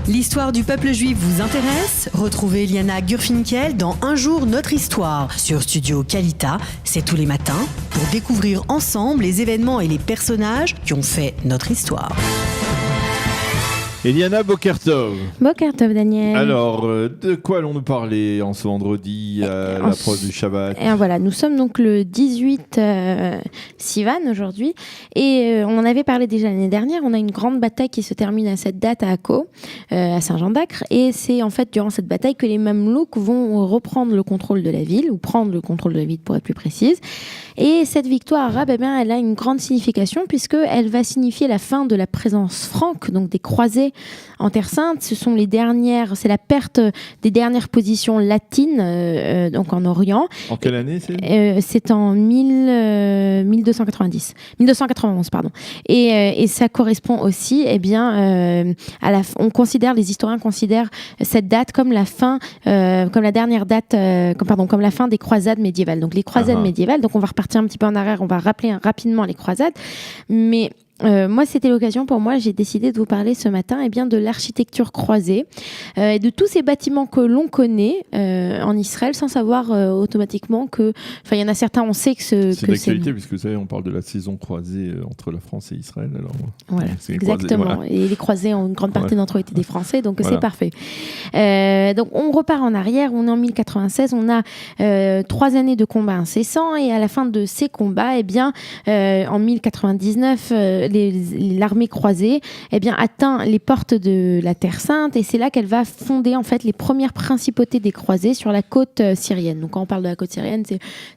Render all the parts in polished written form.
L'histoire du peuple juif vous intéresse ? Retrouvez Liana Gurfinkel dans Un jour notre histoire sur Studio Kalita. C'est tous les matins pour découvrir ensemble les événements et les personnages qui ont fait notre histoire. Eliana, Bokertov. Bokertov, Daniel. Alors, de quoi allons-nous parler en ce vendredi à l'approche du Shabbat ? Et voilà, nous sommes donc le 18 Sivan aujourd'hui et on en avait parlé déjà l'année dernière. On a une grande bataille qui se termine à cette date à Akko, à Saint-Jean-d'Acre, et c'est en fait durant cette bataille que les Mamelouks vont reprendre le contrôle de la ville, ou prendre le contrôle de la ville pour être plus précise. Et cette victoire arabe, eh bien, elle a une grande signification puisqu'elle va signifier la fin de la présence franque, donc des croisés en Terre Sainte. C'est la perte des dernières positions latines, donc en Orient. En quelle année c'est C'est en 1291, pardon. Et ça correspond aussi, eh bien, les historiens considèrent cette date comme la fin, comme la dernière date, comme la fin des croisades médiévales. Donc les croisades médiévales. Donc on va repartir un petit peu en arrière, on va rappeler rapidement les croisades, mais moi, c'était l'occasion pour moi, j'ai décidé de vous parler ce matin de l'architecture croisée et de tous ces bâtiments que l'on connaît en Israël sans savoir automatiquement que... Enfin, il y en a certains, on sait que c'est d'actualité, puisque vous savez, on parle de la saison croisée entre la France et Israël. Alors, voilà, exactement. Croisés, voilà. Et les croisés, une grande partie d'entre eux étaient des Français, donc c'est parfait. Donc, on repart en arrière, on est en 1096, on a 3 années de combats incessants, et à la fin de ces combats, en 1099, l'armée croisée atteint les portes de la Terre Sainte, et c'est là qu'elle va fonder en fait les premières principautés des croisés sur la côte syrienne. Donc quand on parle de la côte syrienne,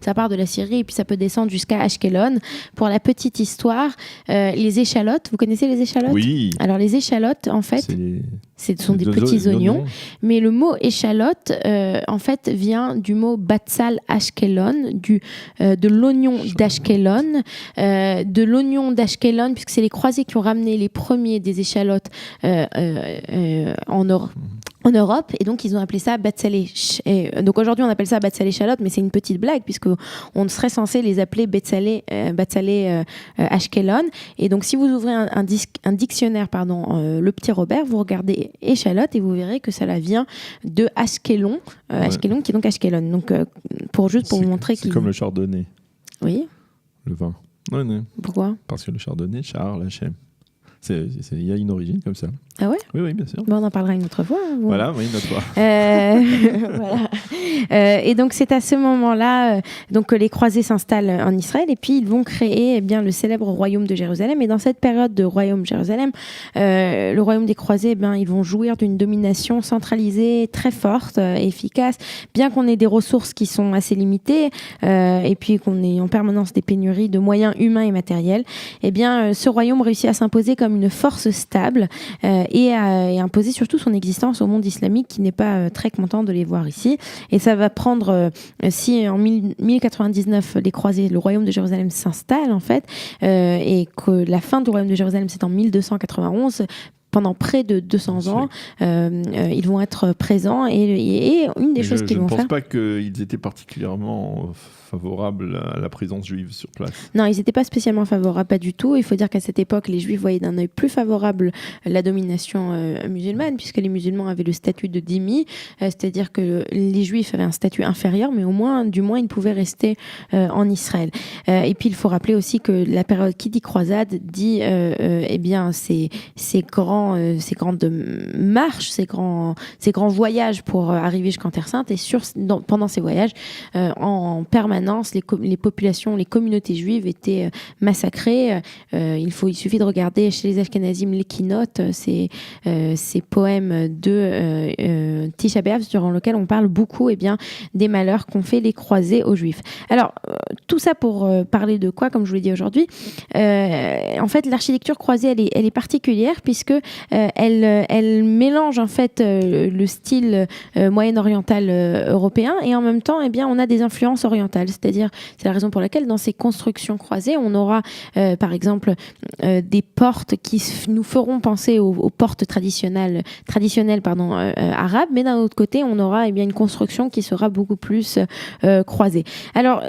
ça part de la Syrie et puis ça peut descendre jusqu'à Ashkelon. Pour la petite histoire, les échalotes, vous connaissez les échalotes ? Oui. Alors les échalotes, en fait, ce sont des petits oignons, mais le mot échalote en fait vient du mot Batsal Ashkelon, de l'oignon d'Ashkelon, puisque c'est les croisés qui ont ramené les premiers des échalotes en Europe, et donc ils ont appelé ça Batzalé. Donc aujourd'hui on appelle ça Batzalé échalote, mais c'est une petite blague puisque on serait censé les appeler Batzalé Ashkelon. Et donc si vous ouvrez un dictionnaire, le petit Robert, vous regardez échalote et vous verrez que ça vient de Ashkelon, Ashkelon qui est donc Ashkelon. Donc pour vous montrer c'est comme le chardonnay. Oui. Le vin. Non. Pourquoi ? Parce que le chardonnay, Charles, Hachem. Il y a une origine comme ça. Ah ouais ? Oui, bien sûr. Bon, on en parlera une autre fois. Bon. Voilà, oui, une autre fois. Voilà. Et donc, c'est à ce moment-là que les croisés s'installent en Israël, et puis ils vont créer le célèbre royaume de Jérusalem. Et dans cette période de royaume de Jérusalem, le royaume des croisés, ils vont jouir d'une domination centralisée très forte, efficace, bien qu'on ait des ressources qui sont assez limitées, et puis qu'on ait en permanence des pénuries de moyens humains et matériels. Ce royaume réussit à s'imposer comme une force stable et imposer surtout son existence au monde islamique qui n'est pas très content de les voir ici. Et ça va prendre, si en 1099 les croisés, le royaume de Jérusalem s'installe en fait, et que la fin du royaume de Jérusalem c'est en 1291, pendant près de 200 ans, ils vont être présents, et une des choses qu'ils vont faire... Je ne pense pas qu'ils étaient particulièrement favorables à la présence juive sur place. Non, ils n'étaient pas spécialement favorables, pas du tout. Il faut dire qu'à cette époque, les Juifs voyaient d'un œil plus favorable la domination musulmane, puisque les musulmans avaient le statut de dhimmi, c'est-à-dire que les Juifs avaient un statut inférieur, mais du moins, ils pouvaient rester en Israël. Et puis, il faut rappeler aussi que la période qui dit croisade dit, ces grandes marches, ces grands voyages pour arriver jusqu'en Terre Sainte, et pendant ces voyages, en permanence, les populations, les communautés juives étaient massacrées. Il suffit de regarder chez les Ashkenazim les keynotes, ces poèmes de Tisha B'Av, durant lequel on parle beaucoup des malheurs qu'ont fait les croisés aux Juifs. Alors, tout ça pour parler de quoi, comme je vous l'ai dit aujourd'hui. En fait, l'architecture croisée, elle est particulière puisque elle mélange en fait le style moyen-oriental européen, et en même temps, on a des influences orientales. C'est-à-dire, c'est la raison pour laquelle dans ces constructions croisées, on aura par exemple des portes qui nous feront penser aux portes traditionnelles arabes, mais d'un autre côté, on aura une construction qui sera beaucoup plus croisée. Alors,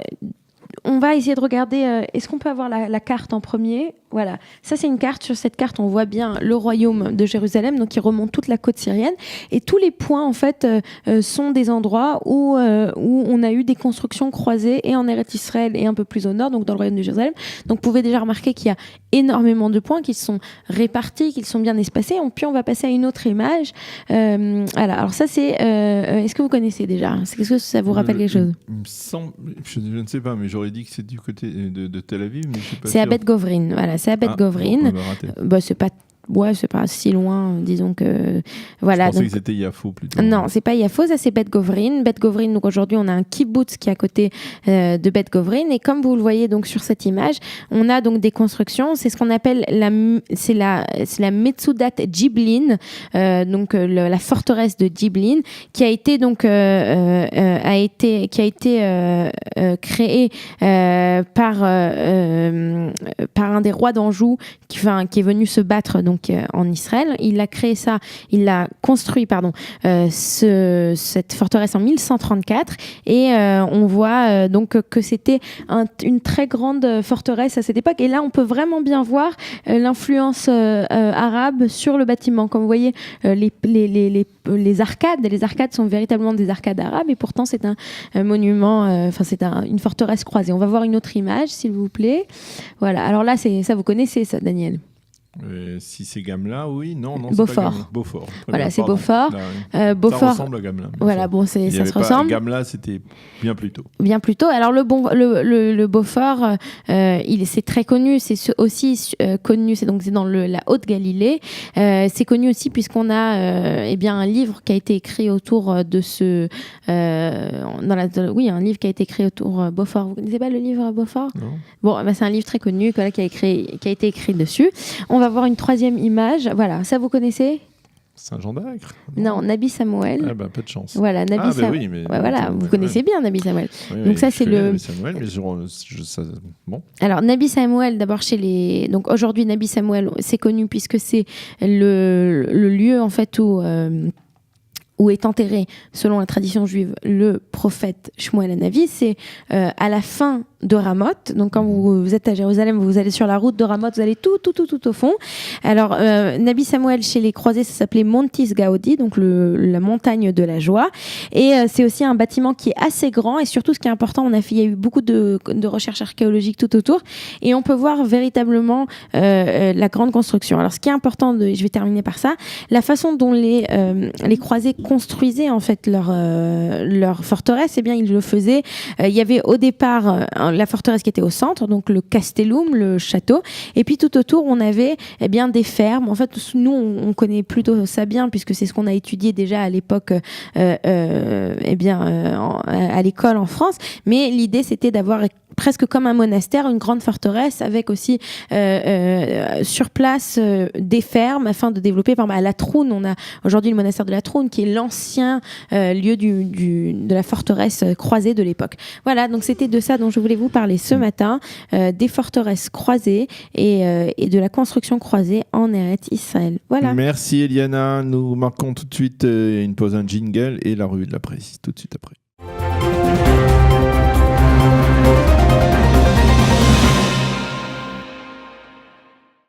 on va essayer de regarder, est-ce qu'on peut avoir la carte en premier ? Voilà, ça c'est une carte. Sur cette carte, on voit bien le royaume de Jérusalem, donc qui remonte toute la côte syrienne. Et tous les points, en fait, sont des endroits où on a eu des constructions croisées, et en Eretz Israël et un peu plus au nord, donc dans le royaume de Jérusalem. Donc vous pouvez déjà remarquer qu'il y a énormément de points, qui sont répartis, qui sont bien espacés. Puis on va passer à une autre image. Voilà. Alors ça c'est... est-ce que vous connaissez déjà ? Est-ce que ça vous rappelle quelque chose ? Il me semble, je ne sais pas, mais j'aurais dit que c'est du côté de Tel Aviv, mais je suis pas C'est sûr. à Bet Govrin. Voilà, c'est à Bet Govrin. C'est pas... Ouais, c'est pas si loin, disons que... Voilà, je pensais donc... que c'était Yafo plutôt. Non, c'est pas Yafo, ça c'est Bet Govrin. Bet Govrin, donc aujourd'hui on a un kibbutz qui est à côté de Bet Govrin, et comme vous le voyez donc sur cette image, on a donc des constructions. C'est ce qu'on appelle la Metsudat Jiblin, donc la forteresse de Jiblin, qui a été donc créée par un des rois d'Anjou qui est venu se battre donc en Israël. Il a créé ça, il a construit cette forteresse en 1134, et on voit donc que c'était une très grande forteresse à cette époque. Et là, on peut vraiment bien voir l'influence arabe sur le bâtiment. Comme vous voyez, les arcades sont véritablement des arcades arabes, et pourtant c'est un monument, une forteresse croisée. On va voir une autre image, s'il vous plaît. Voilà. Alors là, ça vous connaissez ça, Daniel ? Si c'est Gamla, oui, non, Beaufort. C'est pas Beaufort. Voilà, c'est Beaufort. Beaufort. Ça ressemble à Gamla. Voilà, bon, ça se ressemble. Gamla, c'était bien plus tôt. Bien plus tôt. Alors le Beaufort, c'est très connu. C'est aussi connu. C'est dans la Haute-Galilée. C'est connu aussi puisqu'on a un livre qui a été écrit autour de ce. Un livre qui a été écrit autour Beaufort. Vous connaissez pas le livre Beaufort ? Non. Bon, c'est un livre très connu qui a été écrit dessus. On va voir une troisième image. Voilà, ça vous connaissez ? Saint-Jean d'Acre ? Non, Nabi Samuel. Ah bah, pas de chance. Voilà, Nabi Samuel. Oui, mais voilà, vous connaissez bien Nabi Samuel. Oui, donc ça c'est le. Nabi Samuel, mais bon. Alors Nabi Samuel, d'abord donc aujourd'hui Nabi Samuel, c'est connu puisque c'est le lieu en fait où est enterré, selon la tradition juive, le prophète Shmuel Hanavi. C'est à la fin de Ramoth. Donc quand vous êtes à Jérusalem, vous allez sur la route de Ramoth, vous allez tout au fond. Alors Nabi Samuel, chez les croisés, ça s'appelait Montis Gaudi, donc la montagne de la joie. Et c'est aussi un bâtiment qui est assez grand, et surtout ce qui est important, il y a eu beaucoup de recherches archéologiques tout autour, et on peut voir véritablement la grande construction. Alors ce qui est important, je vais terminer par ça, la façon dont les croisés construisaient en fait leur forteresse, eh bien ils le faisaient. Il y avait au départ la forteresse qui était au centre, donc le castellum, le château, et puis tout autour on avait des fermes. En fait, nous on connaît plutôt ça bien puisque c'est ce qu'on a étudié déjà à l'époque à l'école en France. Mais l'idée c'était d'avoir presque comme un monastère, une grande forteresse avec aussi sur place des fermes afin de développer. Par exemple, à La Troune, on a aujourd'hui le monastère de La Troune qui est l'ancien lieu de la forteresse croisée de l'époque. Voilà, donc c'était de ça dont je voulais vous parler ce matin, des forteresses croisées et de la construction croisée en Eretz Israël. Voilà. Merci Eliana, nous marquons tout de suite une pause, un jingle et la revue de la presse tout de suite après.